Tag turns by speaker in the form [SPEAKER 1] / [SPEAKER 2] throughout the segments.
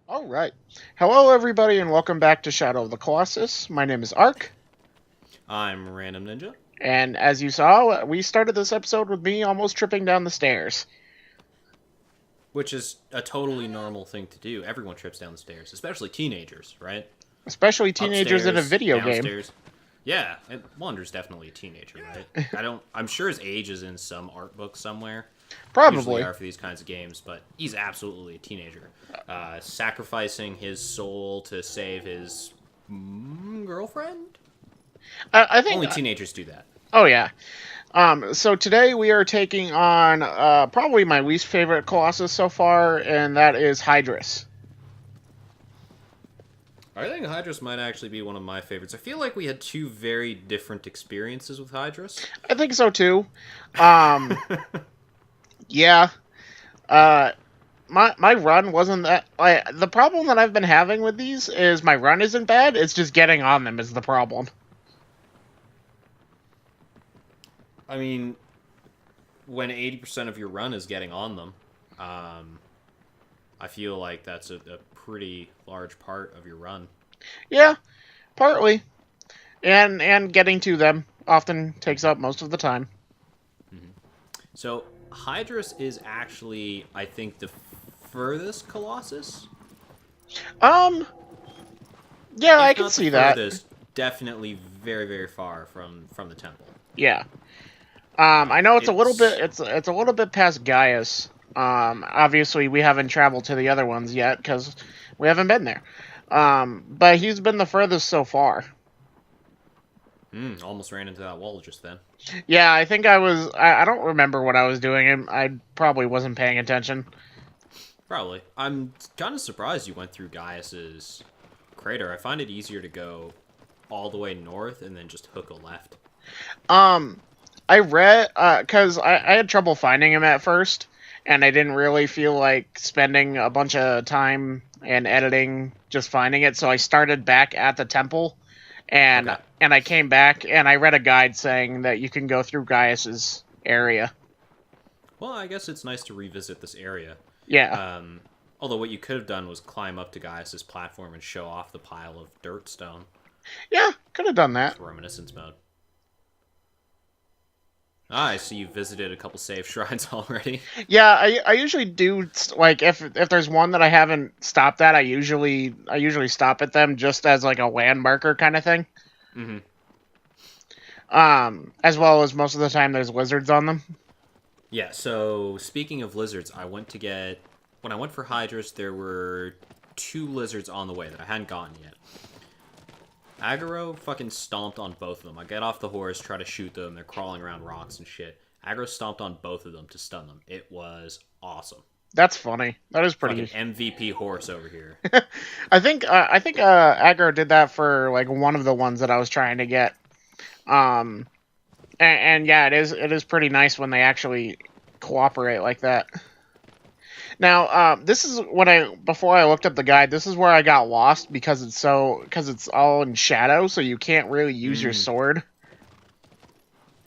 [SPEAKER 1] All right. Hello, everybody, and welcome back to Shadow of the Colossus. My name is Ark,
[SPEAKER 2] I'm Random Ninja.
[SPEAKER 1] and as you saw, we started this episode with me almost tripping down the stairs.
[SPEAKER 2] Which is a totally normal thing to do. Everyone trips down the stairs, especially teenagers, right?
[SPEAKER 1] Especially teenagers in a
[SPEAKER 2] Upstairs,
[SPEAKER 1] video game.
[SPEAKER 2] downstairs. Yeah, and Wander's definitely a teenager, right? I'm sure his age is in some art book somewhere. Usually
[SPEAKER 1] Probably.
[SPEAKER 2] are for these kinds of games, but he's absolutely a teenager. Sacrificing his soul to save his girlfriend?
[SPEAKER 1] I think.
[SPEAKER 2] Only teenagers do that.
[SPEAKER 1] Oh, yeah. So today we are taking on probably my least favorite Colossus so far, and that is Hydrus.
[SPEAKER 2] I think Hydrus might actually be one of my favorites. I feel like we had two very different experiences with Hydrus.
[SPEAKER 1] I think so too. Um, yeah. Uh, my run wasn't that. The problem that I've been having with these is my run isn't bad. It's just getting on them is the problem.
[SPEAKER 2] I mean, when 80% of your run is getting on them, I feel like that's a pretty large part of your run.
[SPEAKER 1] Yeah, partly. And getting to them often takes up most of the time.
[SPEAKER 2] So, Hydrus is actually, I think, the furthest Colossus.
[SPEAKER 1] Um, yeah, I
[SPEAKER 2] If
[SPEAKER 1] can
[SPEAKER 2] not the
[SPEAKER 1] see that.
[SPEAKER 2] furthest, definitely very, very far from the temple.
[SPEAKER 1] Yeah. I know it's a little
[SPEAKER 2] It's
[SPEAKER 1] bit it's a little bit past Gaius. Obviously we haven't traveled to the other ones yet because we haven't been there. But he's been the furthest so far.
[SPEAKER 2] almost ran into that wall just then.
[SPEAKER 1] Yeah, I think I don't remember what I was doing. I probably wasn't paying attention.
[SPEAKER 2] Probably. I'm kind of surprised you went through Gaius's crater. I find it easier to go all the way north and then just hook a left.
[SPEAKER 1] I read because I had trouble finding him at first, and I didn't really feel like spending a bunch of time and editing just finding it. So I started back at the temple, and
[SPEAKER 2] Okay.
[SPEAKER 1] and I came back and I read a guide saying that you can go through Gaius's area.
[SPEAKER 2] Well, I guess it's nice to revisit this area.
[SPEAKER 1] Yeah,
[SPEAKER 2] Although what you could have done was climb up to Gaius's platform and show off the pile of dirt stone.
[SPEAKER 1] yeah, could have done that.
[SPEAKER 2] It's reminiscence mode. Ah, I see you visited a couple save shrines already.
[SPEAKER 1] Yeah, I usually do like if there's one that I haven't stopped at, I usually stop at them just as like a landmarker kind of thing.
[SPEAKER 2] Mm-hmm.
[SPEAKER 1] As well as most of the time there's lizards on them.
[SPEAKER 2] Yeah, so speaking of lizards, when I went for Hydrus, there were two lizards on the way that I hadn't gotten yet. Agro fucking stomped on both of them. I get off the horse, try to shoot them, they're crawling around rocks and shit. Agro stomped on both of them to stun them. It was awesome.
[SPEAKER 1] That's funny. That is pretty.
[SPEAKER 2] Fucking MVP horse over here.
[SPEAKER 1] I think Aggro did that for like one of the ones that I was trying to get. And yeah, it is pretty nice when they actually cooperate like that. Now, this is before I looked up the guide. This is where I got lost because it's all in shadow, so you can't really use your sword.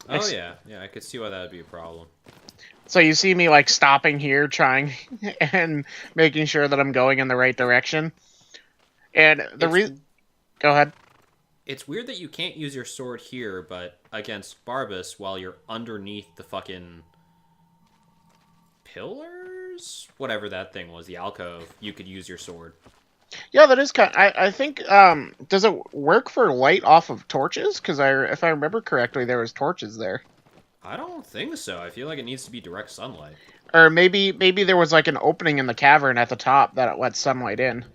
[SPEAKER 2] Oh yeah, I could see why that would be a problem.
[SPEAKER 1] So you see me like stopping here, trying and making sure that I'm going in the right direction. And go ahead.
[SPEAKER 2] It's weird that you can't use your sword here, but against Barbas, while you're underneath the fucking pillars, whatever that thing was, the alcove, you could use your sword.
[SPEAKER 1] Yeah, that is kind. I think. Does it work for light off of torches? Because if I remember correctly, there was torches there.
[SPEAKER 2] I don't think so. I feel like it needs to be direct sunlight.
[SPEAKER 1] Or maybe there was like an opening in the cavern at the top that it lets sunlight in.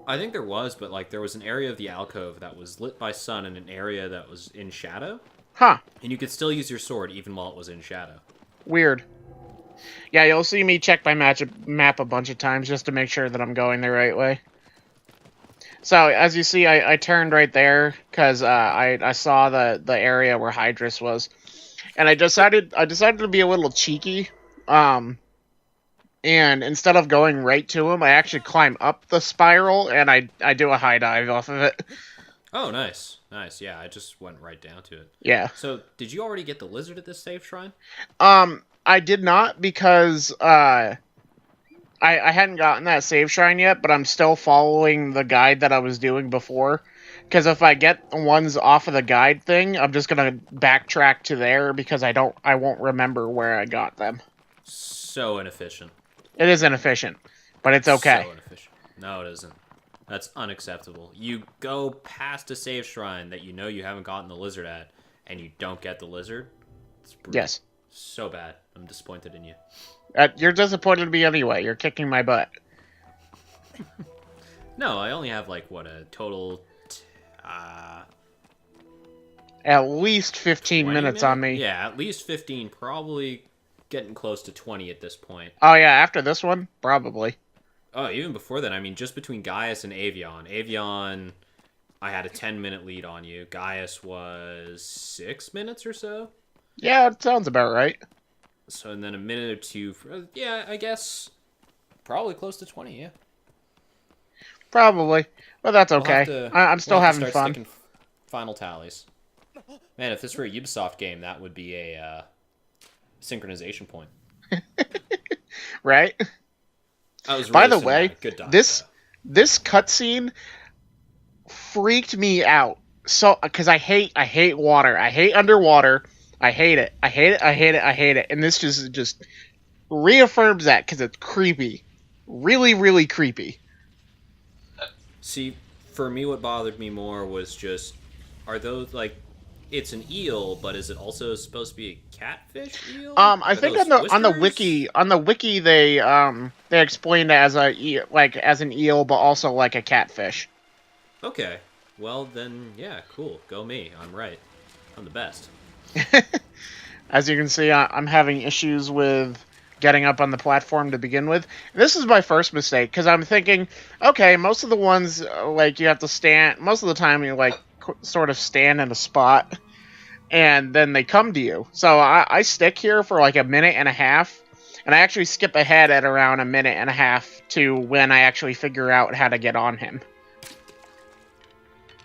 [SPEAKER 2] I think there was, but like there was an area of the alcove that was lit by sun and an area that was in shadow.
[SPEAKER 1] Huh.
[SPEAKER 2] And you could still use your sword even while it was in shadow.
[SPEAKER 1] Weird. Yeah, you'll see me check my map a bunch of times just to make sure that I'm going the right way. So, as you see, I turned right there because I saw the area where Hydrus was. And I decided to be a little cheeky. And instead of going right to him, I actually climb up the spiral and I do a high dive off of it.
[SPEAKER 2] Oh, nice. Yeah, I just went right down to it.
[SPEAKER 1] Yeah.
[SPEAKER 2] So, did you already get the lizard at this save shrine?
[SPEAKER 1] I did not because I hadn't gotten that save shrine yet, but I'm still following the guide that I was doing before. Because if I get ones off of the guide thing, I'm just gonna backtrack to there because I won't remember where I got them.
[SPEAKER 2] So inefficient.
[SPEAKER 1] It is inefficient, but it's okay.
[SPEAKER 2] So inefficient. No, it isn't. That's unacceptable. You go past a save shrine that you know you haven't gotten the lizard at, and you don't get the lizard. It's brutal.
[SPEAKER 1] Yes.
[SPEAKER 2] So bad. I'm disappointed in you.
[SPEAKER 1] You're disappointed in me anyway. You're kicking my butt.
[SPEAKER 2] No, I only have like what a total.
[SPEAKER 1] At least 15 minutes on me.
[SPEAKER 2] Yeah, at least 15. Probably getting close to 20 at this point.
[SPEAKER 1] Oh yeah, after this one, probably.
[SPEAKER 2] Oh, even before then. I mean, just between Gaius and Avion. Avion, I had a 10-minute lead on you. Gaius was 6 minutes or so.
[SPEAKER 1] Yeah, it sounds about right.
[SPEAKER 2] So, and then a minute or two. Yeah, I guess probably close to 20. Yeah.
[SPEAKER 1] Probably, but that's okay. I'm still having fun.
[SPEAKER 2] Final tallies. Man, if this were a Ubisoft game, that would be a synchronization point.
[SPEAKER 1] Right?
[SPEAKER 2] Really
[SPEAKER 1] By the way,
[SPEAKER 2] good dodge,
[SPEAKER 1] this cutscene freaked me out. So, because I hate water. I hate underwater. I hate it. I hate it. I hate it. I hate it. And this just reaffirms that because it's creepy. Really, really creepy.
[SPEAKER 2] See, for me, what bothered me more was just, are those like, it's an eel, but is it also supposed to be a catfish eel?
[SPEAKER 1] I think on the wiki they explained it as as an eel, but also like a catfish.
[SPEAKER 2] Okay, well then, yeah, cool. Go me. I'm right. I'm the best.
[SPEAKER 1] As you can see, I'm having issues with getting up on the platform to begin with. This is my first mistake, because I'm thinking, okay, most of the ones, like, you have to stand, most of the time you, like, sort of stand in a spot, and then they come to you. So I stick here for, like, a minute and a half, and I actually skip ahead at around a minute and a half to when I actually figure out how to get on him.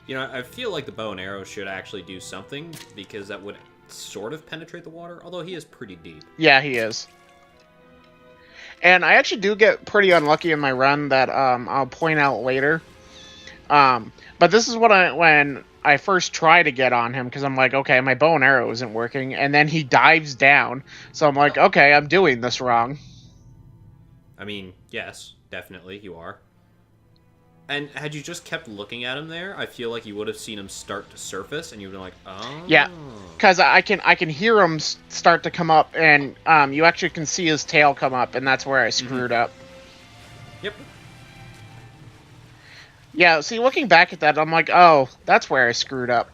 [SPEAKER 2] You know, I feel like the bow and arrow should actually do something, because that would sort of penetrate the water, although he is pretty deep.
[SPEAKER 1] Yeah, he is. And I actually do get pretty unlucky in my run that I'll point out later. But this is when I first try to get on him, because I'm like, okay, my bow and arrow isn't working, and then he dives down. So I'm like, okay, I'm doing this wrong.
[SPEAKER 2] I mean, yes, definitely, you are. And had you just kept looking at him there, I feel like you would have seen him start to surface, and you would have been like, oh.
[SPEAKER 1] Yeah, because I can hear him start to come up, and you actually can see his tail come up, and that's where I screwed up.
[SPEAKER 2] Yep.
[SPEAKER 1] Yeah, see, looking back at that, I'm like, oh, that's where I screwed up.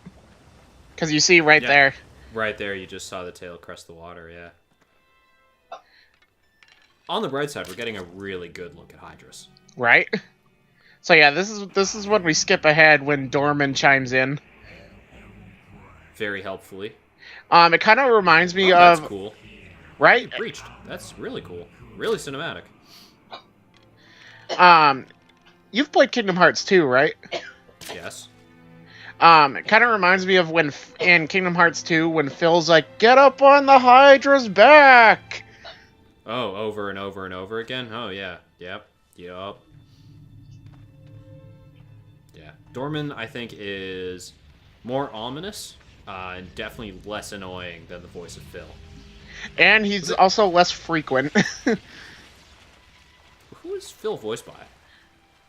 [SPEAKER 1] Because you see right there.
[SPEAKER 2] Right there, you just saw the tail crest the water, yeah. On the bright side, we're getting a really good look at Hydrus.
[SPEAKER 1] Right? So yeah, this is when we skip ahead when Dorman chimes in.
[SPEAKER 2] Very helpfully.
[SPEAKER 1] It kind of reminds me of...
[SPEAKER 2] That's cool.
[SPEAKER 1] Right?
[SPEAKER 2] You breached. That's really cool. Really cinematic.
[SPEAKER 1] You've played Kingdom Hearts 2, right?
[SPEAKER 2] Yes.
[SPEAKER 1] It kind of reminds me of when in Kingdom Hearts 2 when Phil's like, get up on the Hydra's back!
[SPEAKER 2] Oh, over and over and over again? Oh, yeah. Yep. Yeah. Dorman, I think, is more ominous and definitely less annoying than the voice of Phil.
[SPEAKER 1] And he's also less frequent.
[SPEAKER 2] Who is Phil voiced by?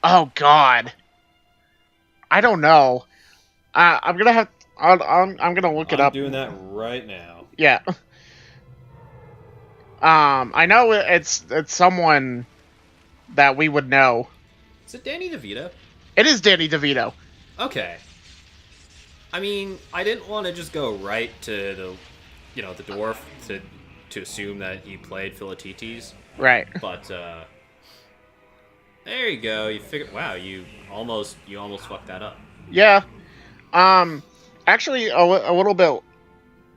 [SPEAKER 1] Oh, God. I don't know. I'm gonna have... I'm gonna look it up.
[SPEAKER 2] I'm doing that right now.
[SPEAKER 1] Yeah. I know it's someone that we would know.
[SPEAKER 2] Is it Danny DeVito?
[SPEAKER 1] It is Danny DeVito.
[SPEAKER 2] Okay. I mean, I didn't want to just go right to the dwarf to assume that he played Philatites.
[SPEAKER 1] Right.
[SPEAKER 2] But there you go. You figured. Wow, you almost fucked that up.
[SPEAKER 1] Yeah. Actually, a little bit.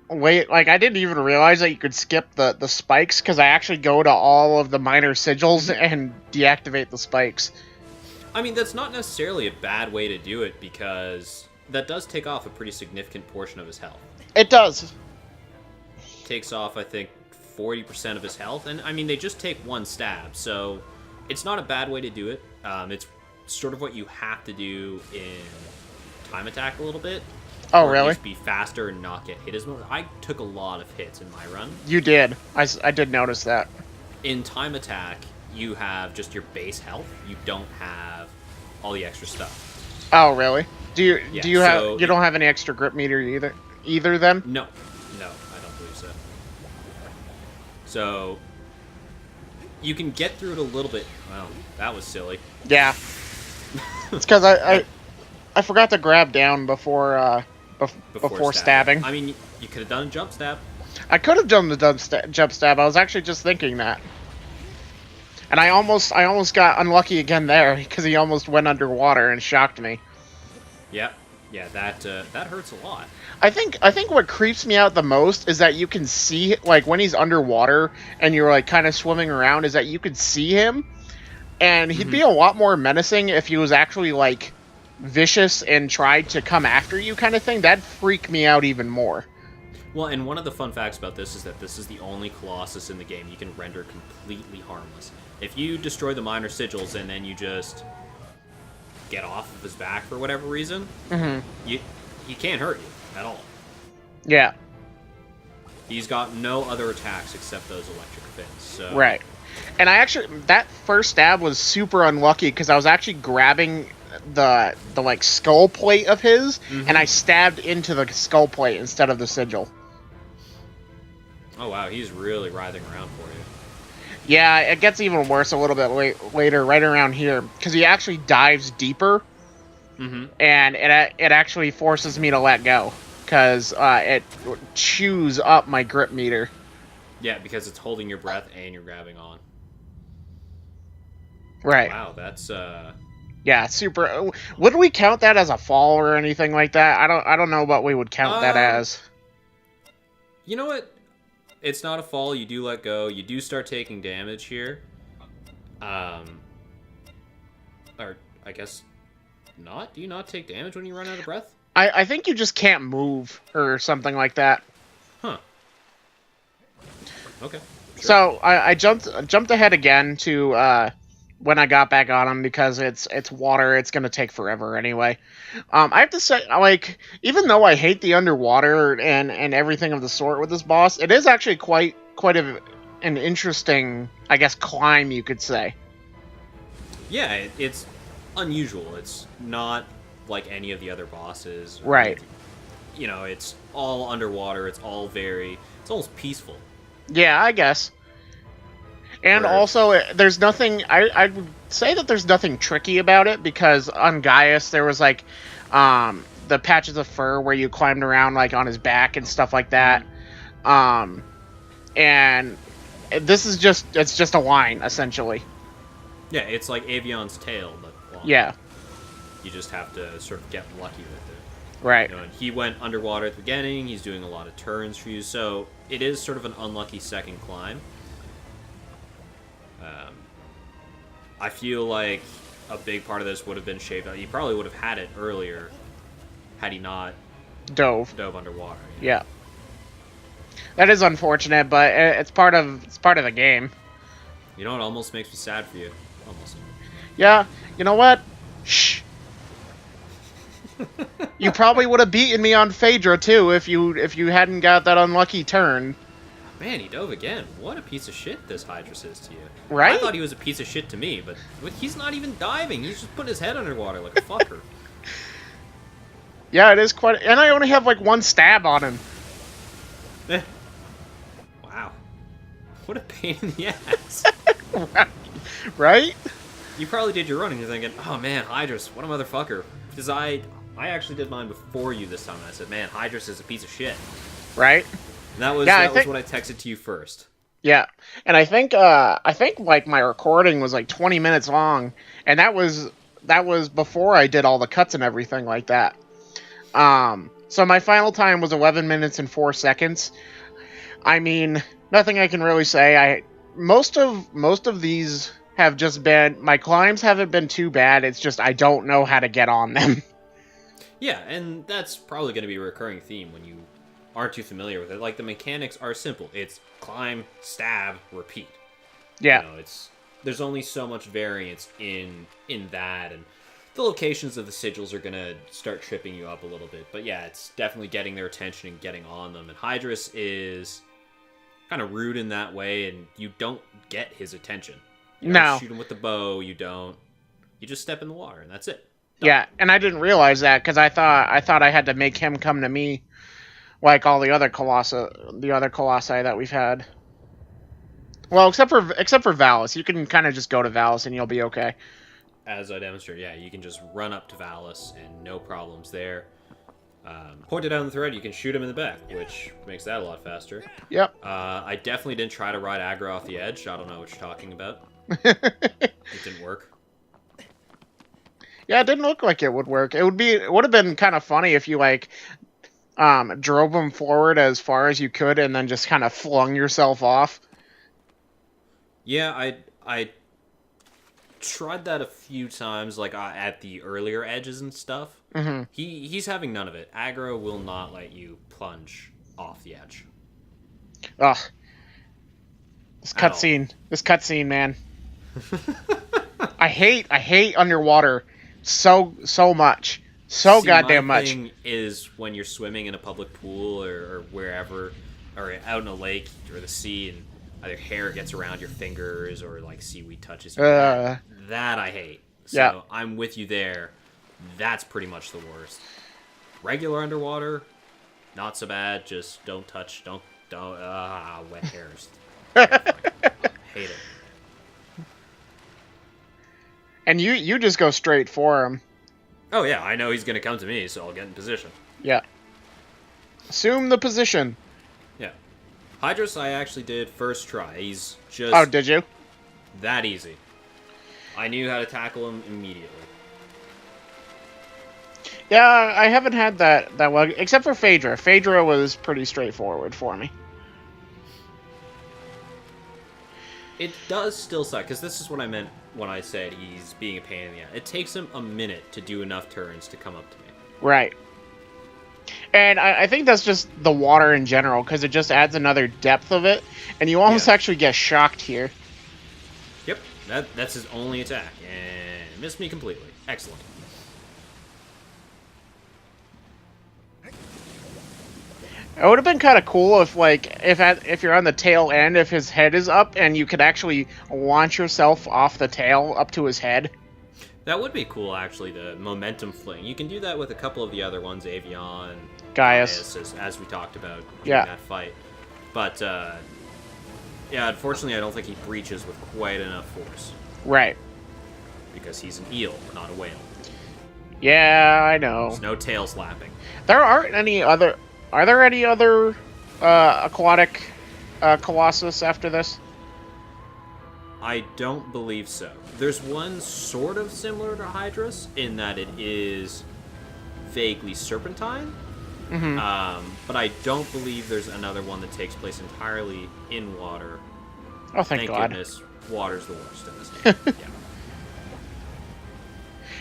[SPEAKER 1] Wait, like I didn't even realize that you could skip the spikes because I actually go to all of the minor sigils and deactivate the spikes.
[SPEAKER 2] I mean, that's not necessarily a bad way to do it, because that does take off a pretty significant portion of his health.
[SPEAKER 1] It does.
[SPEAKER 2] Takes off, I think, 40% of his health, and I mean, they just take one stab, so It's not a bad way to do it. It's sort of what you have to do in time attack a little bit.
[SPEAKER 1] Oh,
[SPEAKER 2] Or at
[SPEAKER 1] really?
[SPEAKER 2] least be faster and not get hit as much. I took a lot of hits in my run.
[SPEAKER 1] You did. I did notice that.
[SPEAKER 2] In time attack, you have just your base health. You don't have all the extra stuff.
[SPEAKER 1] Oh, really? Do you
[SPEAKER 2] so
[SPEAKER 1] you don't have any extra grip meter either then?
[SPEAKER 2] No, I don't believe so. So you can get through it a little bit. Well, that was silly.
[SPEAKER 1] Yeah. It's because I forgot to grab down before stabbing.
[SPEAKER 2] I mean, you could have done a jump stab.
[SPEAKER 1] I could have done the jump stab. I was actually just thinking that. And I almost got unlucky again there because he almost went underwater and shocked me.
[SPEAKER 2] Yeah, that hurts a lot.
[SPEAKER 1] I think what creeps me out the most is that you can see, like, when he's underwater and you're like kind of swimming around, is that you could see him, and he'd be a lot more menacing if he was actually like vicious and tried to come after you, kind of thing. That'd freak me out even more.
[SPEAKER 2] Well, and one of the fun facts about this is that this is the only Colossus in the game you can render completely harmless. If you destroy the minor sigils and then you just get off of his back for whatever reason, he can't hurt you at all.
[SPEAKER 1] Yeah.
[SPEAKER 2] He's got no other attacks except those electric fins. So.
[SPEAKER 1] Right. And that first stab was super unlucky because I was actually grabbing the like skull plate of his, and I stabbed into the skull plate instead of the sigil.
[SPEAKER 2] Oh wow, he's really writhing around for you.
[SPEAKER 1] Yeah, it gets even worse a little bit later, right around here, because he actually dives deeper, and it actually forces me to let go, because it chews up my grip meter.
[SPEAKER 2] Yeah, because it's holding your breath and you're grabbing on.
[SPEAKER 1] Right.
[SPEAKER 2] Wow, that's
[SPEAKER 1] yeah, super. Would we count that as a fall or anything like that? I don't know what we would count that as.
[SPEAKER 2] You know what? It's not a fall. You do let go. You do start taking damage here. Or I guess not. Do you not take damage when you run out of breath?
[SPEAKER 1] I think you just can't move or something like that.
[SPEAKER 2] Huh. Okay. Sure.
[SPEAKER 1] So I jumped ahead again to when I got back on him because it's water. It's gonna take forever anyway. I have to say, like, even though I hate the underwater and everything of the sort with this boss, it is actually quite an interesting, I guess, climb, you could say.
[SPEAKER 2] Yeah, it's unusual. It's not like any of the other bosses.
[SPEAKER 1] Right.
[SPEAKER 2] You know, it's all underwater. It's almost peaceful.
[SPEAKER 1] Yeah, I guess. And also, there's nothing... I would say that there's nothing tricky about it, because on Gaius, there was, like, the patches of fur where you climbed around, like, on his back and stuff like that. And this is it's just a line, essentially.
[SPEAKER 2] Yeah, it's like Avion's tail, but long.
[SPEAKER 1] Yeah.
[SPEAKER 2] You just have to sort of get lucky with it.
[SPEAKER 1] Right.
[SPEAKER 2] You know, and he went underwater at the beginning. He's doing a lot of turns for you, so it is sort of an unlucky second climb. I feel like a big part of this would have been shaved out. He probably would have had it earlier had he not
[SPEAKER 1] dove
[SPEAKER 2] underwater.
[SPEAKER 1] Yeah. That is unfortunate, but it's part of the game.
[SPEAKER 2] You know, it almost makes me sad for you. Almost.
[SPEAKER 1] Yeah. You know what? Shh. You probably would have beaten me on Phaedra too if you hadn't got that unlucky turn.
[SPEAKER 2] Man, he dove again. What a piece of shit this Hydrus is to you.
[SPEAKER 1] Right?
[SPEAKER 2] I thought he was a piece of shit to me, but he's not even diving. He's just putting his head underwater like a fucker.
[SPEAKER 1] Yeah, it is quite... And I only have, like, one stab on him.
[SPEAKER 2] Wow. What a pain in the ass.
[SPEAKER 1] Right?
[SPEAKER 2] You probably did your running. You're thinking, oh, man, Hydrus, what a motherfucker. Because I actually did mine before you this time. And I said, man, Hydrus is a piece of shit.
[SPEAKER 1] Right?
[SPEAKER 2] And that was what I texted to you first.
[SPEAKER 1] Yeah, and I think like my recording was like 20 minutes long, and that was before I did all the cuts and everything like that. So my final time was 11 minutes and 4 seconds. I mean, nothing I can really say. Most of these have just been, my climbs haven't been too bad. It's just I don't know how to get on them.
[SPEAKER 2] Yeah, and that's probably going to be a recurring theme when you aren't too familiar with it. Like, the mechanics are simple. It's climb, stab, repeat.
[SPEAKER 1] Yeah.
[SPEAKER 2] You know, it's there's only so much variance in that, and the locations of the sigils are gonna start tripping you up a little bit. But yeah, it's definitely getting their attention and getting on them. And Hydrus is kind of rude in that way, and you don't get his attention. You don't shoot him with the bow. You don't. You just step in the water, and that's it. Done.
[SPEAKER 1] Yeah, and I didn't realize that because I thought I had to make him come to me, like all the other colossi that we've had. Well, except for Valis, you can kind of just go to Valis and you'll be okay.
[SPEAKER 2] As I demonstrated, yeah, you can just run up to Valis and no problems there. Pointed out on the thread, you can shoot him in the back, which makes that a lot faster.
[SPEAKER 1] Yep.
[SPEAKER 2] I definitely didn't try to ride aggro off the edge. I don't know what you're talking about. It didn't work.
[SPEAKER 1] Yeah, it didn't look like it would work. It would have been kind of funny if you like drove him forward as far as you could and then just kind of flung yourself off.
[SPEAKER 2] Yeah, I tried that a few times, like at the earlier edges and stuff.
[SPEAKER 1] Mm-hmm.
[SPEAKER 2] He's having none of it. Aggro will not let you plunge off the edge.
[SPEAKER 1] Ugh. This cutscene, man. I hate underwater so much. Goddamn much.
[SPEAKER 2] My thing is when you're swimming in a public pool or wherever, or out in a lake or the sea, and either hair gets around your fingers or like seaweed touches you. That I hate. So
[SPEAKER 1] yeah.
[SPEAKER 2] I'm with you there. That's pretty much the worst. Regular underwater, not so bad. Just don't touch. Don't. Wet hairs. Hate it.
[SPEAKER 1] And you just go straight for him.
[SPEAKER 2] Oh yeah, I know he's gonna come to me, so I'll get in position.
[SPEAKER 1] Yeah. Assume the position.
[SPEAKER 2] Yeah. Hydrus I actually did first try. He's just...
[SPEAKER 1] Oh, did you?
[SPEAKER 2] That easy. I knew how to tackle him immediately.
[SPEAKER 1] Yeah, I haven't had that well, except for Phaedra. Phaedra was pretty straightforward for me.
[SPEAKER 2] It does still suck, because this is what I meant when I said he's being a pain in the ass. It takes him a minute to do enough turns to come up to me.
[SPEAKER 1] Right. And I think that's just the water in general, because it just adds another depth of it, and you almost actually get shocked here.
[SPEAKER 2] Yep, that's his only attack, and missed me completely. Excellent.
[SPEAKER 1] It would have been kind of cool if, like, if you're on the tail end, if his head is up, and you could actually launch yourself off the tail up to his head.
[SPEAKER 2] That would be cool, actually, the momentum fling. You can do that with a couple of the other ones, Avion,
[SPEAKER 1] Gaius,
[SPEAKER 2] as we talked about in
[SPEAKER 1] that
[SPEAKER 2] fight. But, yeah, unfortunately, I don't think he breaches with quite enough force.
[SPEAKER 1] Right.
[SPEAKER 2] Because he's an eel, not a whale.
[SPEAKER 1] Yeah, I know.
[SPEAKER 2] There's no tail slapping.
[SPEAKER 1] Are there any other aquatic Colossus after this?
[SPEAKER 2] I don't believe so. There's one sort of similar to Hydrus in that it is vaguely serpentine.
[SPEAKER 1] Mm-hmm.
[SPEAKER 2] But I don't believe there's another one that takes place entirely in water.
[SPEAKER 1] Oh, thank God.
[SPEAKER 2] Goodness, water's the worst in this game. Yeah.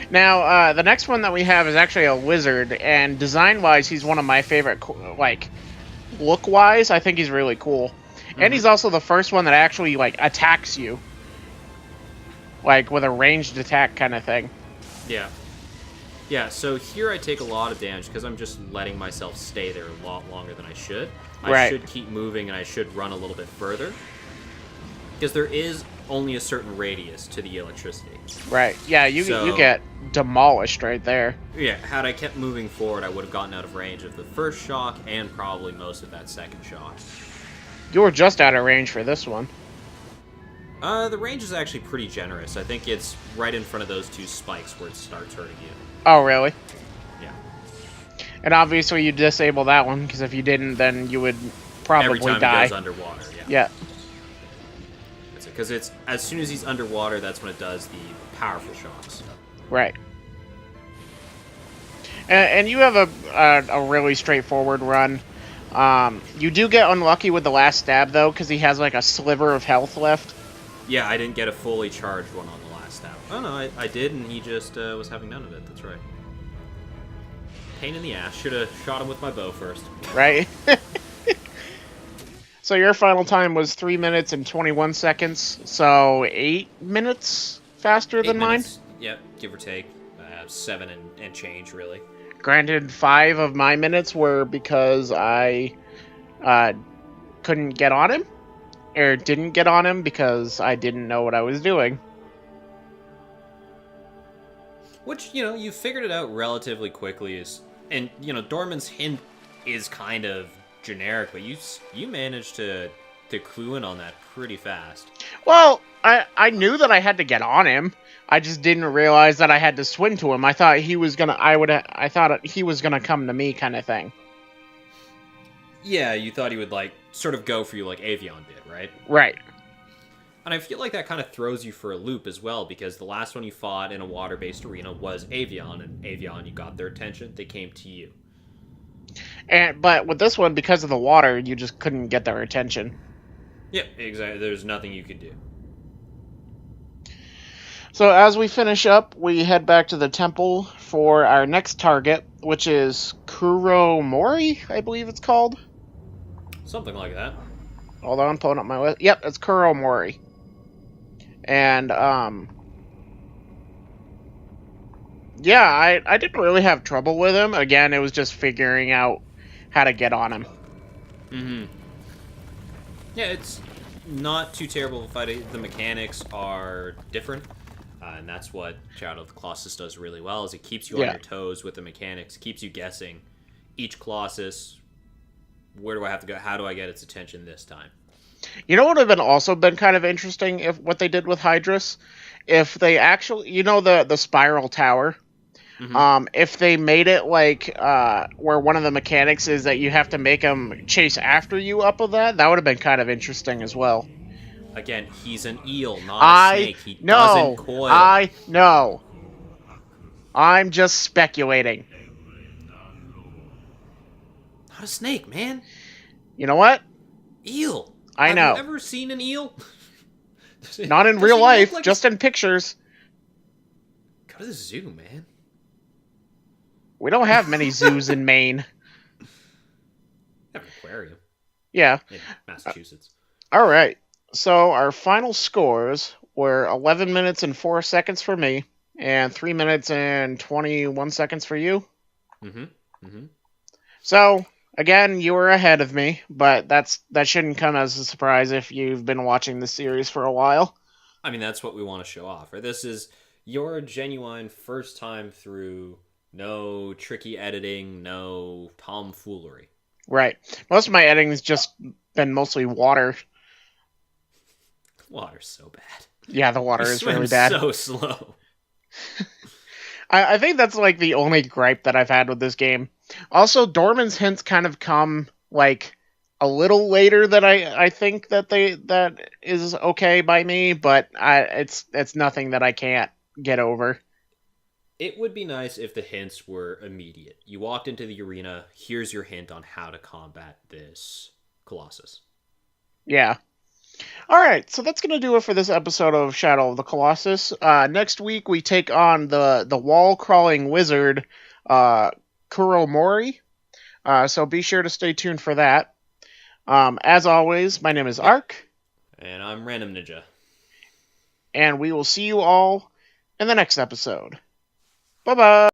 [SPEAKER 1] Now, the next one that we have is actually a lizard, and design-wise, he's one of my favorite, like, look-wise, I think he's really cool. Mm-hmm. And he's also the first one that actually, like, attacks you. Like, with a ranged attack kind of thing.
[SPEAKER 2] Yeah. Yeah, so here I take a lot of damage because I'm just letting myself stay there a lot longer than I should. I should keep moving, and I should run a little bit further. Because there is only a certain radius to the electricity.
[SPEAKER 1] Right. Yeah, you get demolished right there.
[SPEAKER 2] Yeah, had I kept moving forward, I would have gotten out of range of the first shock and probably most of that second shock.
[SPEAKER 1] You were just out of range for this one.
[SPEAKER 2] The range is actually pretty generous. I think it's right in front of those two spikes where it starts hurting you.
[SPEAKER 1] Oh, really?
[SPEAKER 2] Yeah.
[SPEAKER 1] And obviously you disable that one, because if you didn't, then you would probably
[SPEAKER 2] every time
[SPEAKER 1] die.
[SPEAKER 2] He goes underwater, yeah.
[SPEAKER 1] Yeah.
[SPEAKER 2] Because it's as soon as he's underwater, that's when it does the powerful shocks.
[SPEAKER 1] Right. And you have a really straightforward run. You do get unlucky with the last stab, though, because he has like a sliver of health left.
[SPEAKER 2] Yeah, I didn't get a fully charged one on the last stab. Oh no, I did, and he just was having none of it. That's right. Pain in the ass. Should have shot him with my bow first.
[SPEAKER 1] Right. So your final time was 3 minutes and 21 seconds, so 8 minutes faster than
[SPEAKER 2] 8 minutes. Yep, give or take. 7 and change, really.
[SPEAKER 1] mine. Granted, 5 of my minutes were because I couldn't get on him, or didn't get on him because I didn't know what I was doing.
[SPEAKER 2] Which, you figured it out relatively quickly. And, Dorman's hint is kind of generic, but you managed to clue in on that pretty fast.
[SPEAKER 1] Well, I knew that I had to get on him. I just didn't realize that I had to swim to him. I thought he was gonna. I thought he was gonna come to me, kind of thing.
[SPEAKER 2] Yeah, you thought he would sort of go for you like Avion did, right?
[SPEAKER 1] Right.
[SPEAKER 2] And I feel like that kind of throws you for a loop as well, because the last one you fought in a water-based arena was Avion, and Avion, you got their attention, they came to you.
[SPEAKER 1] But with this one, because of the water, you just couldn't get their attention.
[SPEAKER 2] Yep, exactly. There's nothing you could do.
[SPEAKER 1] So as we finish up, we head back to the temple for our next target, which is Kuromori, I believe it's called.
[SPEAKER 2] Something like that.
[SPEAKER 1] Hold on, pulling up my list. Yep, it's Kuromori. And, yeah, I didn't really have trouble with him. Again, it was just figuring out how to get on him.
[SPEAKER 2] Mm-hmm. Yeah, it's not too terrible of a fight. The mechanics are different. And that's what Shadow of the Colossus does really well, is it keeps you on your toes with the mechanics, keeps you guessing. Each Colossus, where do I have to go? How do I get its attention this time?
[SPEAKER 1] You know what would have also been kind of interesting if what they did with Hydrus? If they actually, the spiral tower, if they made it like where one of the mechanics is that you have to make them chase after you up of that would have been kind of interesting as well.
[SPEAKER 2] Again, he's an eel, not a snake. He doesn't coil.
[SPEAKER 1] I know. I'm just speculating.
[SPEAKER 2] Not a snake, man.
[SPEAKER 1] You know what?
[SPEAKER 2] Eel.
[SPEAKER 1] I know.
[SPEAKER 2] Have you ever seen an eel?
[SPEAKER 1] Not in real life, just in pictures.
[SPEAKER 2] Go to the zoo, man.
[SPEAKER 1] We don't have many zoos in Maine.
[SPEAKER 2] Have an aquarium.
[SPEAKER 1] Yeah.
[SPEAKER 2] In Massachusetts.
[SPEAKER 1] All right. So our final scores were 11 minutes and 4 seconds for me, and 3 minutes and 21 seconds for you.
[SPEAKER 2] Mm-hmm. Mm-hmm.
[SPEAKER 1] So, again, you were ahead of me, but that shouldn't come as a surprise if you've been watching the series for a while.
[SPEAKER 2] I mean, that's what we want to show off, right? This is your genuine first time through. No tricky editing, no tomfoolery.
[SPEAKER 1] Right. Most of my editing has just been mostly water.
[SPEAKER 2] Water's so bad.
[SPEAKER 1] Yeah, the water is really bad.
[SPEAKER 2] So slow.
[SPEAKER 1] I think that's like the only gripe that I've had with this game. Also, Dorman's hints kind of come like a little later than I think that is okay by me, but it's nothing that I can't get over.
[SPEAKER 2] It would be nice if the hints were immediate. You walked into the arena, here's your hint on how to combat this Colossus.
[SPEAKER 1] Yeah. Alright, so that's going to do it for this episode of Shadow of the Colossus. Next week, we take on the wall-crawling wizard, Kuromori. So be sure to stay tuned for that. As always, my name is Ark.
[SPEAKER 2] And I'm Random Ninja.
[SPEAKER 1] And we will see you all in the next episode. Bye-bye!